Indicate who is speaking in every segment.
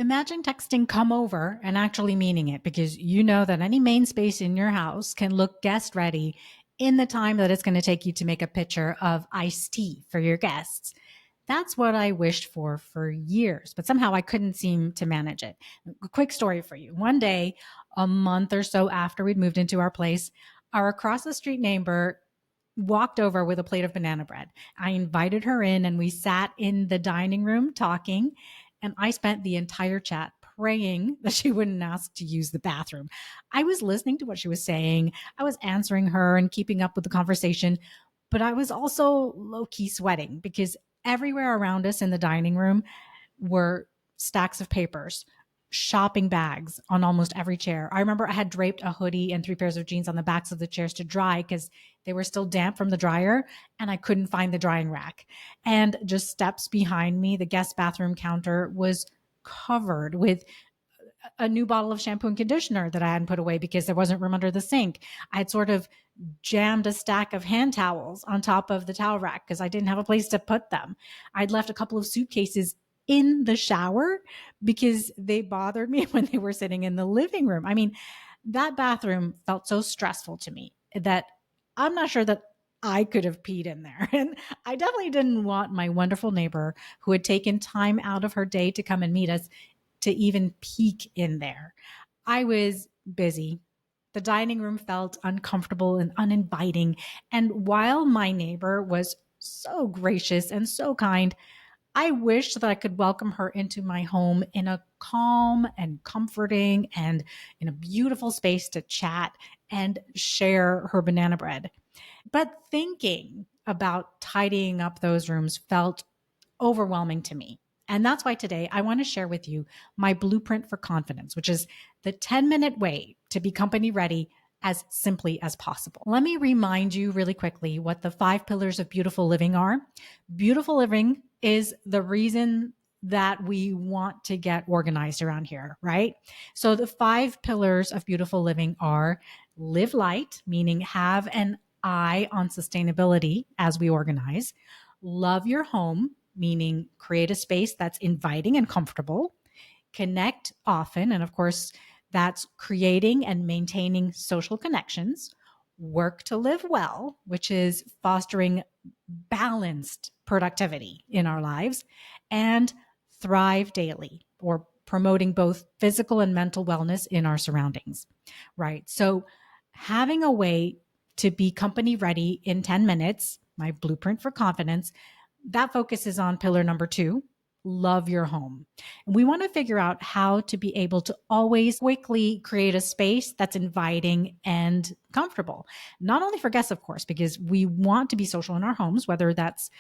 Speaker 1: Imagine texting come over and actually meaning it because you know that any main space in your house can look guest ready in the time that it's going to take you to make a pitcher of iced tea for your guests. That's what I wished for years, but somehow I couldn't seem to manage it. A quick story for you. One day, a month or so after we'd moved into our place, our across the street neighbor walked over with a plate of banana bread. I invited her in and we sat in the dining room talking. And I spent the entire chat praying that she wouldn't ask to use the bathroom. I was listening to what she was saying. I was answering her and keeping up with the conversation, but I was also low key sweating because everywhere around us in the dining room were stacks of papers, shopping bags on almost every chair. I remember I had draped a hoodie and three pairs of jeans on the backs of the chairs to dry because they were still damp from the dryer and I couldn't find the drying rack. And just steps behind me, the guest bathroom counter was covered with a new bottle of shampoo and conditioner that I hadn't put away because there wasn't room under the sink. I had sort of jammed a stack of hand towels on top of the towel rack because I didn't have a place to put them. I'd left a couple of suitcases in the shower because they bothered me when they were sitting in the living room. I mean, that bathroom felt so stressful to me that I'm not sure that I could have peed in there. And I definitely didn't want my wonderful neighbor who had taken time out of her day to come and meet us to even peek in there. I was busy. The dining room felt uncomfortable and uninviting. And while my neighbor was so gracious and so kind, I wished that I could welcome her into my home in a calm and comforting and in a beautiful space to chat and share her banana bread. But thinking about tidying up those rooms felt overwhelming to me. And that's why today I want to share with you my blueprint for confidence, which is the 10-minute way to be company ready as simply as possible. Let me remind you really quickly what the 5 pillars of beautiful living are. Beautiful living is the reason that we want to get organized around here, right? So the 5 pillars of beautiful living are live light, meaning have an eye on sustainability as we organize, love your home, meaning create a space that's inviting and comfortable, connect often. And of course, that's creating and maintaining social connections, work to live well, which is fostering balanced productivity in our lives, and thrive daily, or promoting both physical and mental wellness in our surroundings, right? So, having a way to be company ready in 10 minutes, my blueprint for confidence, that focuses on pillar number 2, love your home. And we want to figure out how to be able to always quickly create a space that's inviting and comfortable. Not only for guests, of course, because we want to be social in our homes, whether that's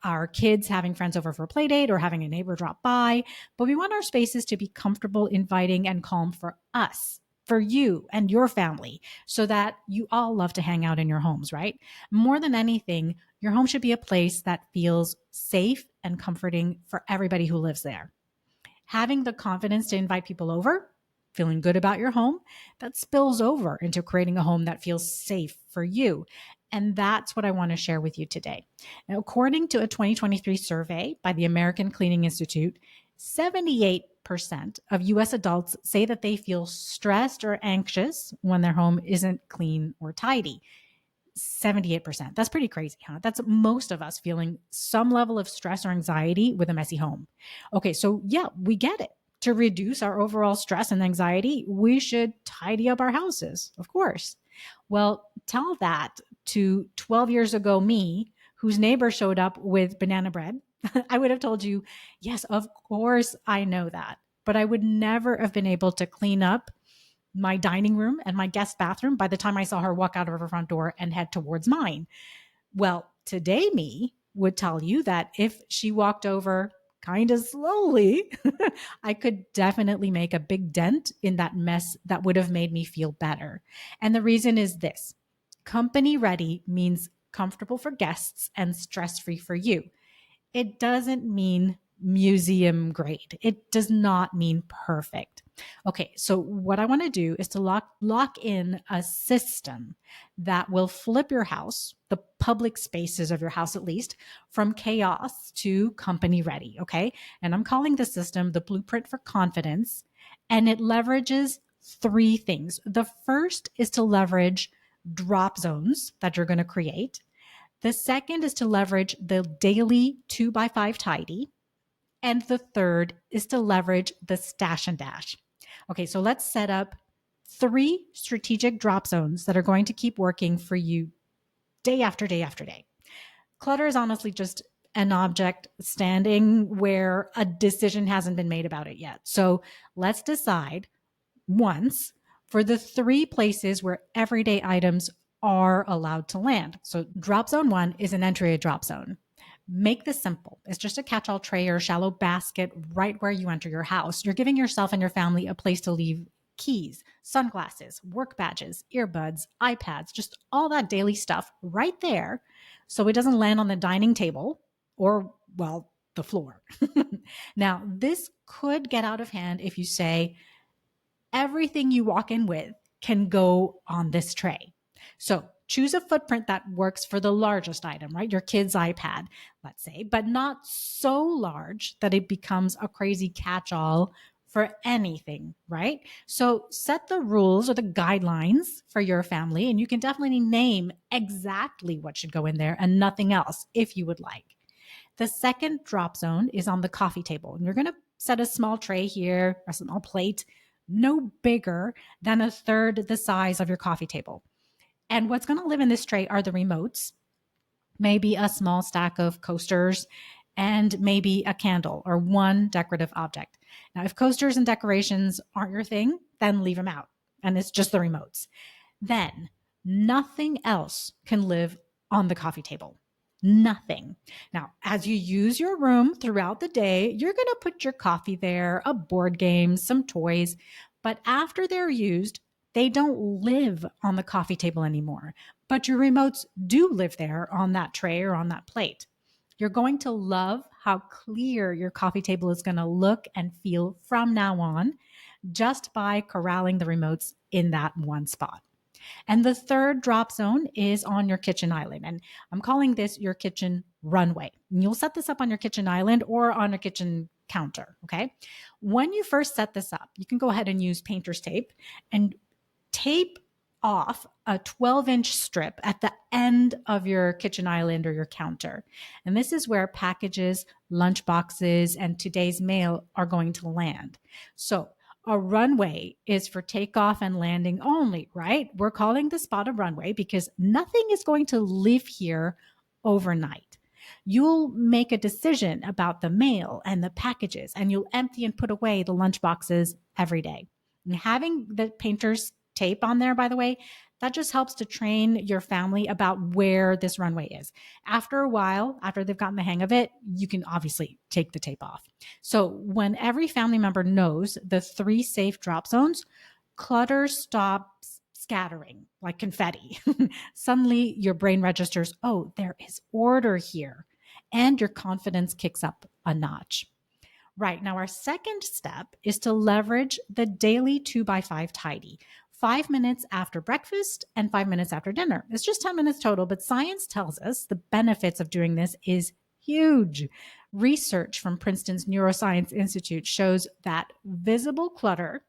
Speaker 1: our kids having friends over for a play date or having a neighbor drop by, but we want our spaces to be comfortable, inviting, and calm for us, for you and your family, so that you all love to hang out in your homes, right? More than anything, your home should be a place that feels safe and comforting for everybody who lives there. Having the confidence to invite people over, feeling good about your home, that spills over into creating a home that feels safe for you. And that's what I want to share with you today. Now, according to a 2023 survey by the American Cleaning Institute, 78% of US adults say that they feel stressed or anxious when their home isn't clean or tidy. 78%. That's pretty crazy, huh? That's most of us feeling some level of stress or anxiety with a messy home. Okay, so yeah, we get it. To reduce our overall stress and anxiety, we should tidy up our houses, of course. Well, tell that to 12 years ago me, whose neighbor showed up with banana bread. I would have told you, yes, of course I know that. But I would never have been able to clean up my dining room and my guest bathroom by the time I saw her walk out of her front door and head towards mine. Well, today me would tell you that if she walked over kind of slowly, I could definitely make a big dent in that mess that would have made me feel better. And the reason is this: company ready means comfortable for guests and stress free for you. It doesn't mean museum grade. It does not mean perfect. Okay, so what I want to do is to lock in a system that will flip your house, the public spaces of your house at least, from chaos to company ready. Okay, and I'm calling the system the Blueprint for Confidence, and it leverages three things. The first is to leverage drop zones that you're going to create. The second is to leverage the daily 2x5 tidy. And the third is to leverage the stash and dash. Okay, so let's set up three strategic drop zones that are going to keep working for you day after day after day. Clutter is honestly just an object standing where a decision hasn't been made about it yet. So let's decide once for the three places where everyday items are allowed to land. So drop zone one is an entry drop zone. Make this simple. It's just a catch all tray or shallow basket right where you enter your house. You're giving yourself and your family a place to leave keys, sunglasses, work badges, earbuds, iPads, just all that daily stuff right there so it doesn't land on the dining table or, well, the floor. Now, this could get out of hand if you say, everything you walk in with can go on this tray. So choose a footprint that works for the largest item, right? Your kid's iPad, let's say, but not so large that it becomes a crazy catch-all for anything, right? So set the rules or the guidelines for your family, and you can definitely name exactly what should go in there and nothing else if you would like. The second drop zone is on the coffee table, and you're going to set a small tray here, a small plate, no bigger than a third the size of your coffee table. And what's going to live in this tray are the remotes, maybe a small stack of coasters, and maybe a candle or one decorative object. Now, if coasters and decorations aren't your thing, then leave them out and it's just the remotes. Then nothing else can live on the coffee table. Nothing. Now, as you use your room throughout the day, you're going to put your coffee there, a board game, some toys. But after they're used, they don't live on the coffee table anymore. But your remotes do live there on that tray or on that plate. You're going to love how clear your coffee table is going to look and feel from now on just by corralling the remotes in that one spot. And the third drop zone is on your kitchen island. And I'm calling this your kitchen runway. And you'll set this up on your kitchen island or on your kitchen counter. Okay. When you first set this up, you can go ahead and use painter's tape and tape off a 12-inch strip at the end of your kitchen island or your counter. And this is where packages, lunchboxes, and today's mail are going to land. So a runway is for takeoff and landing only, right? We're calling the spot a runway because nothing is going to live here overnight. You'll make a decision about the mail and the packages, and you'll empty and put away the lunchboxes every day. And having the painter's tape on there, by the way, that just helps to train your family about where this runway is. After a while, after they've gotten the hang of it, you can obviously take the tape off. So when every family member knows the three safe drop zones, clutter stops scattering like confetti. Suddenly your brain registers, oh, there is order here. And your confidence kicks up a notch. Right. Now, our second step is to leverage the daily 2x5 tidy. 5 minutes after breakfast and 5 minutes after dinner. It's just 10 minutes total, but science tells us the benefits of doing this is huge. Research from Princeton's Neuroscience Institute shows that visible clutter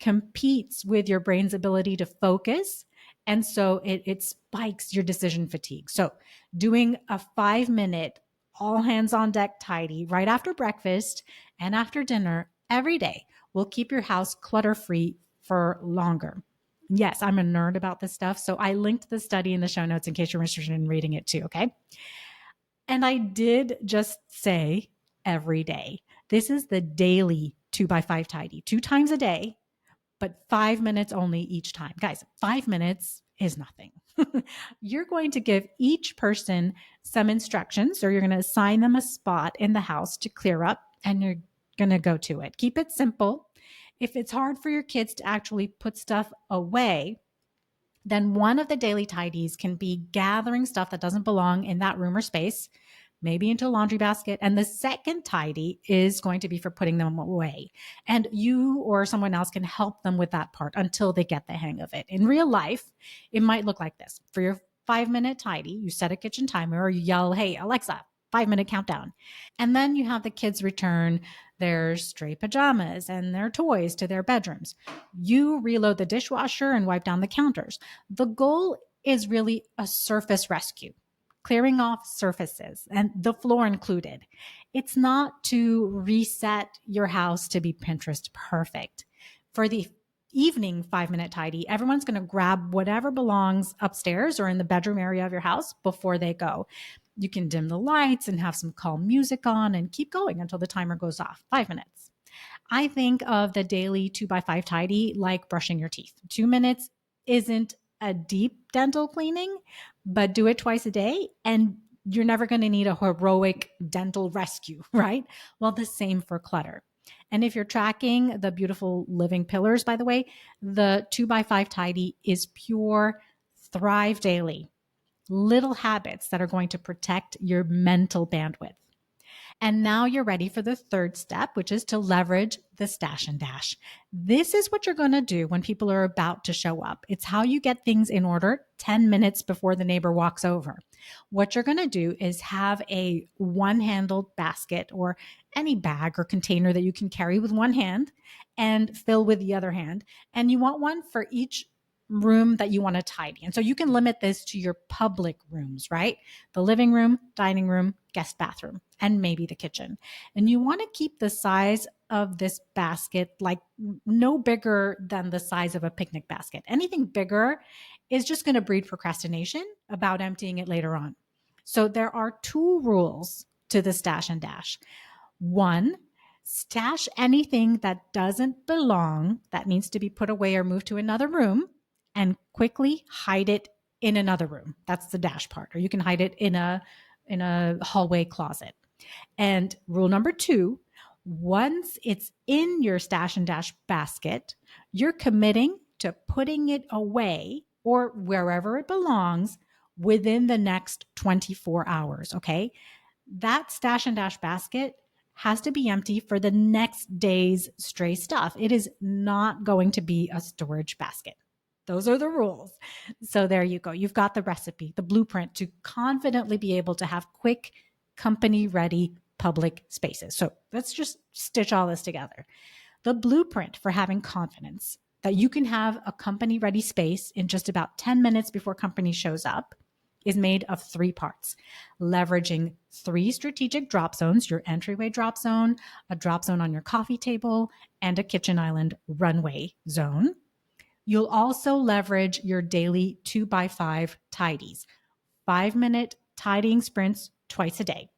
Speaker 1: competes with your brain's ability to focus. And so it spikes your decision fatigue. So doing a 5-minute all hands on deck tidy right after breakfast and after dinner every day will keep your house clutter free for longer. Yes, I'm a nerd about this stuff. So I linked the study in the show notes in case you're interested in reading it too. Okay. And I did just say every day. This is the daily 2x5 tidy, 2 times a day, but 5 minutes only each time. Guys, 5 minutes is nothing. You're going to give each person some instructions, or you're going to assign them a spot in the house to clear up, and you're going to go to it. Keep it simple. If it's hard for your kids to actually put stuff away, then one of the daily tidies can be gathering stuff that doesn't belong in that room or space, maybe into a laundry basket. And the second tidy is going to be for putting them away. And you or someone else can help them with that part until they get the hang of it. In real life, it might look like this. For your 5 minute tidy, you set a kitchen timer or you yell, "Hey, Alexa, 5 minute countdown." And then you have the kids return their stray pajamas and their toys to their bedrooms. You reload the dishwasher and wipe down the counters. The goal is really a surface rescue, clearing off surfaces and the floor included. It's not to reset your house to be Pinterest perfect. For the evening 5 minute tidy, everyone's going to grab whatever belongs upstairs or in the bedroom area of your house before they go. You can dim the lights and have some calm music on and keep going until the timer goes off. 5 minutes. I think of the daily 2 by 5 tidy like brushing your teeth. 2 minutes isn't a deep dental cleaning, but do it twice a day and you're never going to need a heroic dental rescue, right? Well, the same for clutter. And if you're tracking the beautiful living pillars, by the way, the 2 by 5 tidy is pure thrive daily. Little habits that are going to protect your mental bandwidth. And now you're ready for the third step, which is to leverage the stash and dash. This is what you're going to do when people are about to show up. It's how you get things in order 10 minutes before the neighbor walks over. What you're going to do is have a one handled basket or any bag or container that you can carry with one hand and fill with the other hand. And you want one for each room that you want to tidy. And so you can limit this to your public rooms, right? The living room, dining room, guest bathroom, and maybe the kitchen. And you want to keep the size of this basket like no bigger than the size of a picnic basket. Anything bigger is just going to breed procrastination about emptying it later on. So there are two rules to the stash and dash. One, stash anything that doesn't belong, that needs to be put away or moved to another room, and quickly hide it in another room. That's the dash part. Or you can hide it in a hallway closet. And rule number two, once it's in your stash and dash basket, you're committing to putting it away or wherever it belongs within the next 24 hours. Okay. That stash and dash basket has to be empty for the next day's stray stuff. It is not going to be a storage basket. Those are the rules. So there you go. You've got the recipe, the blueprint to confidently be able to have quick, company ready public spaces. So let's just stitch all this together. The blueprint for having confidence that you can have a company ready space in just about 10 minutes before company shows up is made of 3 parts. Leveraging 3 strategic drop zones, your entryway drop zone, a drop zone on your coffee table, and a kitchen island runway zone. You'll also leverage your daily 2 by 5 tidies, 5 minute tidying sprints twice a day.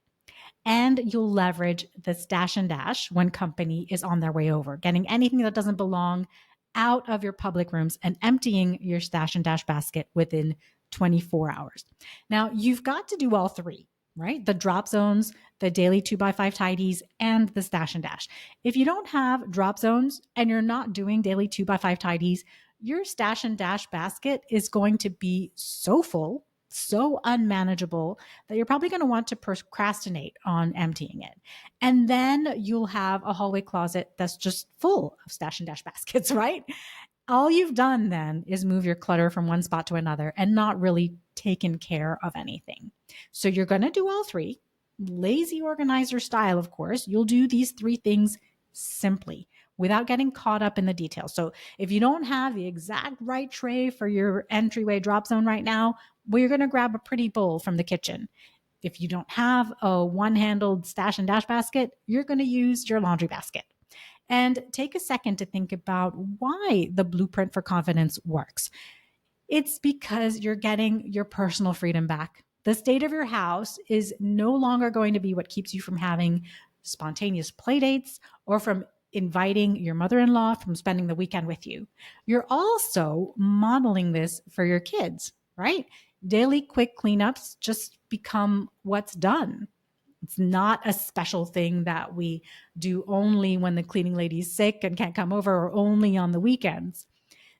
Speaker 1: And you'll leverage the stash and dash when company is on their way over, getting anything that doesn't belong out of your public rooms and emptying your stash and dash basket within 24 hours. Now, you've got to do all 3, right? The drop zones, the daily 2 by 5 tidies, and the stash and dash. If you don't have drop zones and you're not doing daily 2 by 5 tidies, your stash and dash basket is going to be so full, so unmanageable that you're probably going to want to procrastinate on emptying it. And then you'll have a hallway closet that's just full of stash and dash baskets, right? All you've done then is move your clutter from one spot to another and not really taken care of anything. So you're going to do all 3. Lazy organizer style, of course. You'll do these 3 things simply without getting caught up in the details. So if you don't have the exact right tray for your entryway drop zone right now, well, you're going to grab a pretty bowl from the kitchen. If you don't have a one-handled stash and dash basket, you're going to use your laundry basket. And take a second to think about why the blueprint for confidence works. It's because you're getting your personal freedom back. The state of your house is no longer going to be what keeps you from having spontaneous play dates or from inviting your mother-in-law from spending the weekend with you. You're also modeling this for your kids, right? Daily quick cleanups just become what's done. It's not a special thing that we do only when the cleaning lady's sick and can't come over or only on the weekends.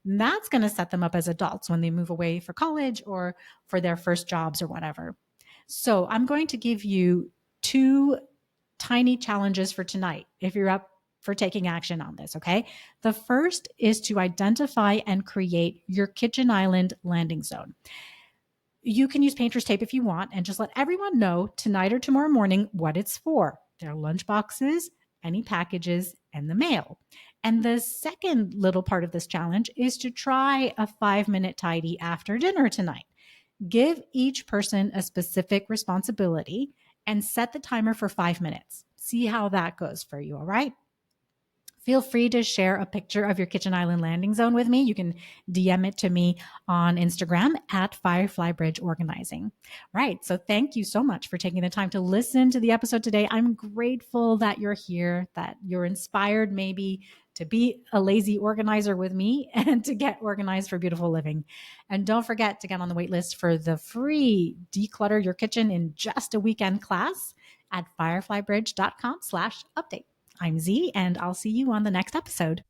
Speaker 1: And that's going to set them up as adults when they move away for college or for their first jobs or whatever. So I'm going to give you two tiny challenges for tonight if you're up for taking action on this, okay? The first is to identify and create your kitchen island landing zone. You can use painter's tape if you want and just let everyone know tonight or tomorrow morning what it's for. Their lunch boxes, any packages, and the mail. And the second little part of this challenge is to try a 5-minute tidy after dinner tonight. Give each person a specific responsibility and set the timer for 5 minutes. See how that goes for you, all right? Feel free to share a picture of your kitchen island landing zone with me. You can DM it to me on Instagram at Firefly Bridge Organizing. Right. So thank you so much for taking the time to listen to the episode today. I'm grateful that you're here, that you're inspired maybe to be a lazy organizer with me and to get organized for beautiful living. And don't forget to get on the wait list for the free Declutter Your Kitchen in Just a Weekend class at fireflybridge.com/update. I'm Zee, and I'll see you on the next episode.